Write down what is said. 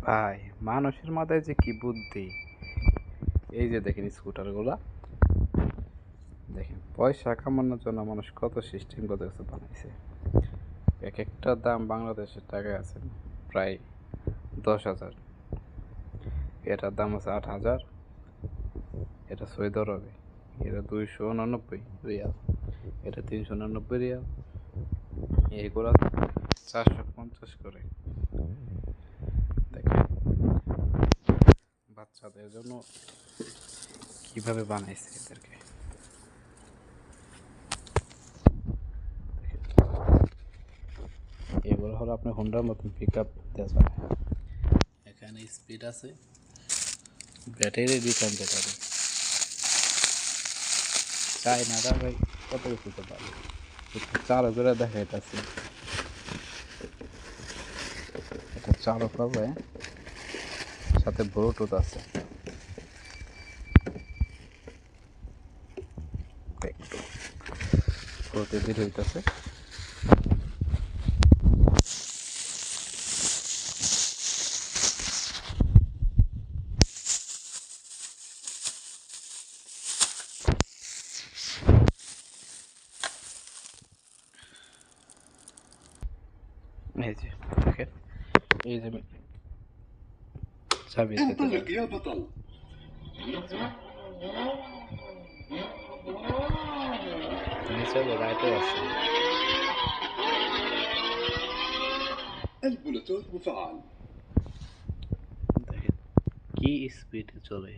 ভাই, মানুষের মাথায় যে কি বুদ্ধি! এই যে দেখেন স্কুটারগুলা, দেখেন পয়সা কামানোর জন্য মানুষ কত সিস্টেম কত কিছু বানাইছে। এক একটার দাম বাংলাদেশের টাকায় আছে প্রায় 10,000। এটার দাম আছে 8,000। এটা সৌদি আরবে, এটা 299 রিয়াল, এটা 399 রিয়াল, এগুলা 450 করে। দেখেন বাচ্চাদের জন্য কিভাবে বানাইছে এদেরকে। এগুলো হলো আপনার হোন্ডার মতন পিক আপ দিয়ে চালায়। এখানে স্পিড আছে, ব্যাটারি রিটার্ন ব্যাটারি। চায়নারা ভাই কত কিছুতে পারে, চালু করে দেখাইতেছে। এটা চালু করবে, সাথে ব্লুটুথ আছে। একটু প্রতিদিন হইতেছে। এই যে দেখেন, এই যে চাবি انطلق يا بطل. নিচে লাইটও আছে। البلوتوث مفعل. দেখেন কি স্পিডে চলে।